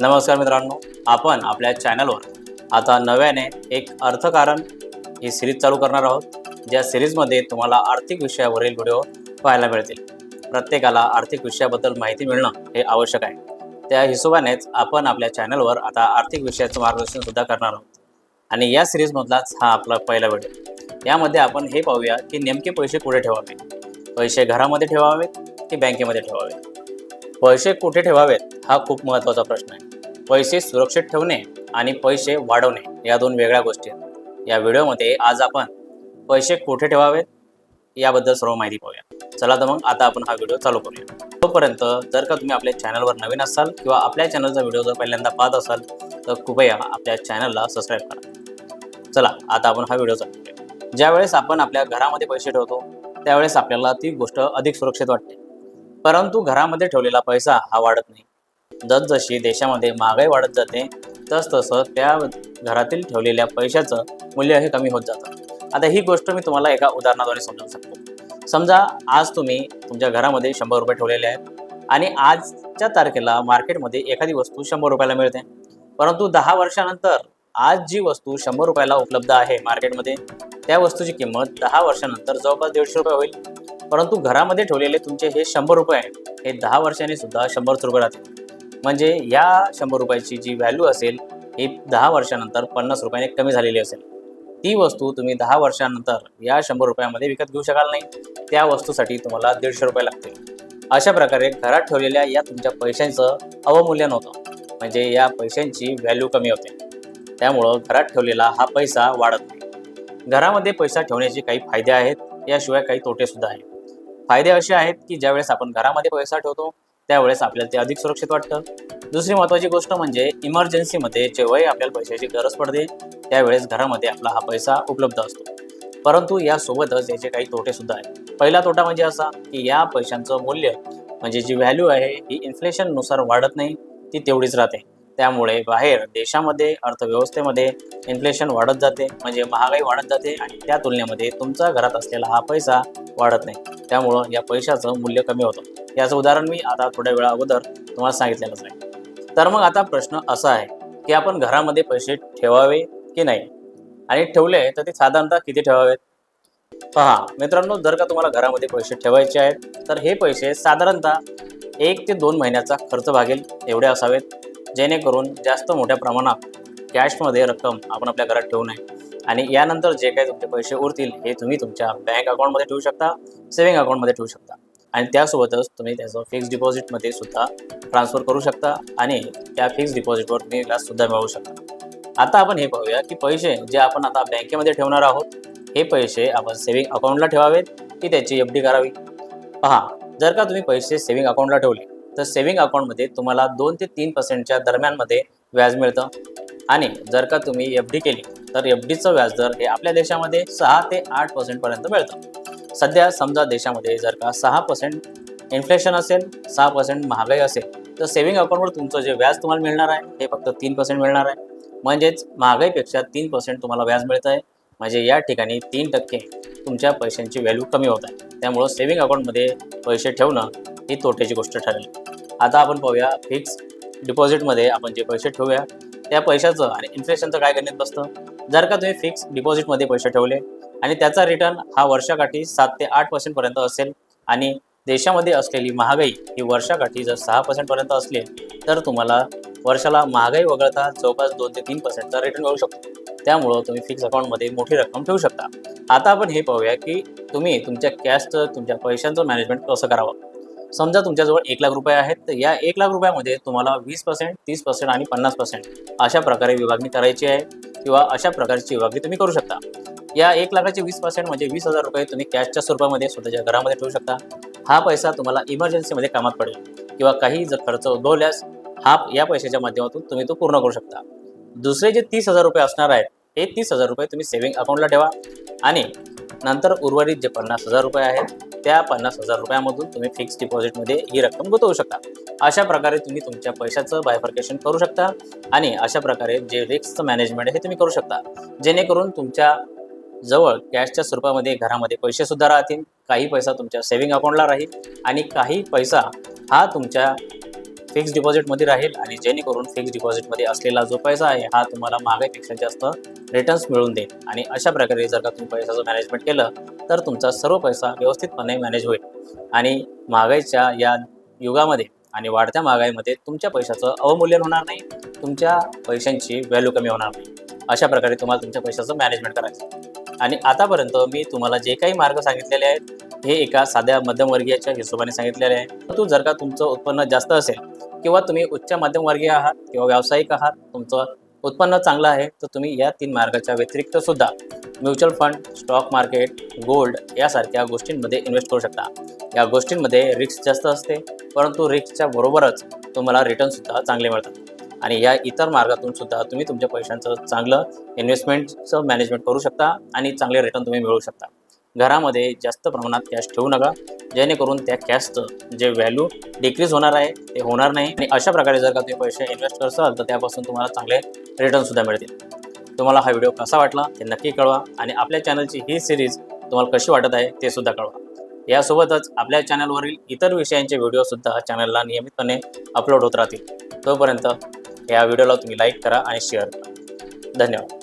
नमस्कार मित्रांनो, आपण आपल्या चॅनलवर आता नव्याने एक अर्थकारण ही सिरीज चालू करणार आहोत. ज्या सिरीजमध्ये तुम्हाला आर्थिक विषयावरील व्हिडिओ पाहायला मिळतील. प्रत्येकाला आर्थिक विषयाबद्दल माहिती मिळणं हे आवश्यक आहे. त्या हिशोबानेच आपण आपल्या चॅनलवर आता आर्थिक विषयाचं मार्गदर्शन सुद्धा करणार आहोत. आणि या सिरीजमधलाच हा आपला पहिला व्हिडिओ. यामध्ये आपण हे पाहूया की नेमके पैसे कुठे ठेवावे. पैसे घरामध्ये ठेवावेत की बँकेमध्ये ठेवावेत. पैसे कुठे ठेवावेत हा खूप महत्त्वाचा प्रश्न आहे. पैसे सुरक्षित ठेवणे आणि पैसे वाढवणे या दोन वेगळ्या गोष्टी आहेत. या व्हिडिओमध्ये आज आपण पैसे कुठे ठेवावेत याबद्दल सर्व माहिती पाहूया. चला तर मग आता आपण हा व्हिडिओ चालू करूया. तोपर्यंत जर का तुम्ही आपल्या चॅनलवर नवीन असाल किंवा आपल्या चॅनलचा व्हिडिओ जर पहिल्यांदा पाहत असाल तर कृपया आपल्या चॅनलला सबस्क्राईब करा. चला आता आपण हा व्हिडिओ चालू करूया. ज्यावेळेस आपण आपल्या घरामध्ये पैसे ठेवतो त्यावेळेस आपल्याला ती गोष्ट अधिक सुरक्षित वाटते. परंतु घरामध्ये ठेवलेला पैसा हा वाढत नाही. जसजशी देशामध्ये महागाई वाढत जाते तसतसं त्या घरातील ठेवलेल्या पैशाचं मूल्य हे कमी होत जातं. आता ही गोष्ट मी तुम्हाला एका उदाहरणाद्वारे समजावू शकतो. समजा आज तुम्ही तुमच्या घरामध्ये 100 रुपये ठेवलेले आहेत आणि आजच्या तारखेला मार्केटमध्ये एखादी वस्तू 100 रुपयाला मिळते. परंतु 10 वर्षानंतर आज जी वस्तू 100 रुपयाला उपलब्ध आहे मार्केटमध्ये त्या वस्तूची किंमत 10 वर्षानंतर जवळपास 150 रुपये होईल. परंतु घरामध्ये ठेवलेले तुमचे हे 100 रुपये हे 10 वर्षांनी सुद्धा 100 रुपये राहतील. म्हणजे या 100 रुपयाची जी व्हॅल्यू असेल ही 10 वर्षानंतर 50 रुपयाने कमी झालेली असेल. ती वस्तू तुम्ही 10 वर्षानंतर या 100 रुपयामध्ये विकत घेऊ शकाल नाही. त्या वस्तूसाठी तुम्हाला 150 रुपये लागतील. अशा प्रकारे घरात ठेवलेल्या या तुमच्या पैशांचं अवमूल्यन होतं. म्हणजे या पैशांची व्हॅल्यू कमी होते. त्यामुळं घरात ठेवलेला हा पैसा वाढत नाही. घरामध्ये पैसा ठेवण्याचे काही फायदे आहेत, याशिवाय काही तोटे सुद्धा आहेत. फायदे असे आहेत की ज्यावेळेस आपण घरामध्ये पैसा ठेवतो त्यावेळेस आपल्याला ते अधिक सुरक्षित वाटतं. दुसरी महत्त्वाची गोष्ट म्हणजे इमर्जन्सीमध्ये जेव्हाही आपल्याला पैशाची गरज पडते त्यावेळेस घरामध्ये आपला हा पैसा उपलब्ध असतो. परंतु यासोबतच याचे काही तोटे सुद्धा आहेत. पहिला तोटा म्हणजे असा की या पैशांचं मूल्य म्हणजे जी व्हॅल्यू आहे ही इन्फ्लेशननुसार वाढत नाही, ती तेवढीच राहते. त्यामुळे बाहेर देशामध्ये अर्थव्यवस्थेमध्ये इन्फ्लेशन वाढत जाते, म्हणजे महागाई वाढत जाते आणि त्या तुलनेमध्ये तुमचा घरात असलेला हा पैसा वाढत नाही. त्यामुळं या पैशाचं मूल्य कमी होतं. याचं उदाहरण मी आता थोड्या वेळा अगोदर तुम्हाला सांगितलेलंच आहे. तर मग आता प्रश्न असा आहे की आपण घरामध्ये पैसे ठेवावे की नाही, आणि ठेवले तर ते साधारणतः किती ठेवावेत. पहा मित्रांनो, जर का तुम्हाला घरामध्ये पैसे ठेवायचे आहेत तर हे पैसे साधारणतः 1 ते 2 महिन्याचा खर्च भागेल एवढे असावेत, जेणेकरून जास्त मोठ्या प्रमाणात कॅशमध्ये रक्कम आपण आपल्या घरात ठेवू नये. आणि यानंतर जे काही तुमचे पैसे उरतील हे तुम्ही तुमच्या बँक अकाउंटमध्ये ठेवू शकता, सेव्हिंग अकाउंटमध्ये ठेवू शकता आणि त्यासोबतच तुम्ही त्याचं फिक्स डिपॉझिटमध्ये सुद्धा ट्रान्सफर करू शकता आणि त्या फिक्स डिपॉझिटवर तुम्ही व्याजसुद्धा मिळवू शकता. आता आपण हे पाहूया की पैसे जे आपण आता बँकेमध्ये ठेवणार आहोत हे पैसे आपण सेव्हिंग अकाउंटला ठेवावेत की त्याची एफ डी करावी. पहा, जर का तुम्ही पैसे सेव्हिंग अकाउंटला ठेवले तर सेव्हिंग अकाउंटमध्ये तुम्हाला 2 ते 3% दरम्यानमध्ये व्याज मिळतं. आणि जर का तुम्ही एफ डी केली तर एफ डीचं व्याजदर हे आपल्या देशामध्ये 6 ते 8% पर्यंत मिळतं. सध्या समजा देशामध्ये जर का 6% इन्फ्लेशन असेल, 6% महागाई असेल तर सेव्हिंग अकाउंटवर तुमचं जे व्याज तुम्हाला मिळणार आहे हे फक्त 3% मिळणार आहे. म्हणजेच महागाईपेक्षा 3% तुम्हाला व्याज मिळत आहे. म्हणजे या ठिकाणी 3% तुमच्या पैशांची व्हॅल्यू कमी होत आहे. त्यामुळं सेव्हिंग अकाउंटमध्ये पैसे ठेवणं ही तोट्याची गोष्ट ठरेल. आता आपण पाहूया फिक्स डिपॉझिटमध्ये आपण जे पैसे ठेवूया त्या पैशाचं आणि इन्फ्लेशनचं काय गणित बसतं. जर का तुम्ही फिक्स डिपॉझिटमध्ये पैसे ठेवले आणि त्याचा रिटर्न हा वर्षाकाठी 7 ते 8% पर्यंत असेल आणि देशामध्ये असलेली महागाई ही वर्षाकाठी जर 6% पर्यंत असली तर तुम्हाला वर्षाला महागाई वगळता जवळपास 2 ते 3%चा रिटर्न मिळू शकतो. त्यामुळं तुम्ही फिक्स अकाउंटमध्ये मोठी रक्कम ठेवू शकता. आता आपण हे पाहूया की तुम्ही तुमच्या कॅशचं, तुमच्या पैशांचं मॅनेजमेंट कसं करावं. समजा तुमच्याजवळ 1 लाख रुपये आहेत तर या 1 लाख रुपयामध्ये तुम्हाला 20%, 30% आणि 50% अशा प्रकारे विभागणी करायची आहे किंवा अशा प्रकारची विभागणी तुम्ही करू शकता. या 1 लाखाचे 20% म्हणजे 20,000 रुपये तुम्ही कॅशच्या स्वरूपामध्ये स्वतःच्या घरामध्ये ठेवू शकता. हा पैसा तुम्हाला इमर्जन्सीमध्ये कामात पडेल किंवा काही जर खर्च उद्भवल्यास या पैशाच्या माध्यमातून तुम्ही तो पूर्ण करू शकता. दुसरे जे 30,000 रुपये असणार आहेत हे 30,000 रुपये तुम्ही सेव्हिंग अकाउंटला ठेवा आणि नंतर उर्वरित जे 50,000 रुपये आहेत त्या 50,000 रुपयामधून तुम्ही फिक्स डिपॉझिटमध्ये ही रक्कम गुंतवू शकता. अशा प्रकारे तुम्ही तुमच्या पैशाचं बायफर्केशन करू शकता आणि अशा प्रकारे जे रिस्कचं मॅनेजमेंट आहे हे तुम्ही करू शकता, जेणेकरून तुमच्या जवळ कॅशच्या स्वरूपामध्ये घरामध्ये पैसे सुद्धा राहतील. काही पैसा तुमच्या सेव्हिंग अकाउंटला राहील आणि काही पैसा हा तुमच्या फिक्स डिपॉझिटमध्ये राहील आणि जेणेकरून फिक्स डिपॉझिटमध्ये असलेला जो पैसा आहे हा तुम्हाला महागाईपेक्षा जास्त रिटर्न्स मिळवून देईल. आणि अशा प्रकारे जर का तुम्ही पैशाचं मॅनेजमेंट केलं तर तुमचा सर्व पैसा व्यवस्थितपणे मॅनेज होईल आणि महागाईच्या या युगामध्ये आणि वाढत्या महागाईमध्ये तुमच्या पैशाचं अवमूल्यन होणार नाही, तुमच्या पैशांची व्हॅल्यू कमी होणार नाही. अशा प्रकारे तुम्हाला तुमच्या पैशाचं मॅनेजमेंट करायचं. आणि आतापर्यंत मी तुम्हाला जे काही मार्ग सांगितलेले आहेत हे एका साध्या मध्यमवर्गीयाच्या हिशोबाने सांगितलेले आहे. परंतु जर का तुमचं उत्पन्न जास्त असेल किंवा तुम्ही उच्च मध्यमवर्गीय आहात किंवा व्यावसायिक आहात, तुमचं उत्पन्न चांगलं आहे, तर तुम्ही या 3 मार्गाच्या व्यतिरिक्त सुद्धा mutual fund, stock market, gold यासारख्या गोष्टींमध्ये इन्व्हेस्ट करू शकता. या गोष्टींमध्ये रिस्क जास्त असते, परंतु रिस्कच्या बरोबरच तुम्हाला रिटर्नसुद्धा चांगले मिळतात. आणि या इतर मार्गातून सुद्धा तुम्ही तुमच्या पैशांचं चांगलं इन्व्हेस्टमेंटचं मॅनेजमेंट करू शकता आणि चांगले रिटर्न तुम्ही मिळवू शकता. घरामध्ये जास्त प्रमाणात कॅश ठेवू नका, जेणेकरून त्या कॅशचं जे व्हॅल्यू डिक्रीज होणार आहे ते होणार नाही. आणि अशा प्रकारे जर का तुम्ही पैसे इन्व्हेस्ट करसाल तर त्यापासून तुम्हाला चांगले रिटर्नसुद्धा मिळतील. तुम्हाला हा व्हिडिओ कसा वाटला ते नक्की कळवा आणि आपल्या चॅनलची ही सिरीज तुम्हाला कशी वाटत आहे ते सुद्धा कळवा. यासोबतच आपल्या चॅनलवरील इतर विषयांचे व्हिडिओसुद्धा चॅनलला नियमितपणे अपलोड होत राहतील. तोपर्यंत या व्हिडिओला तुम्ही लाईक करा आणि शेअर करा. धन्यवाद.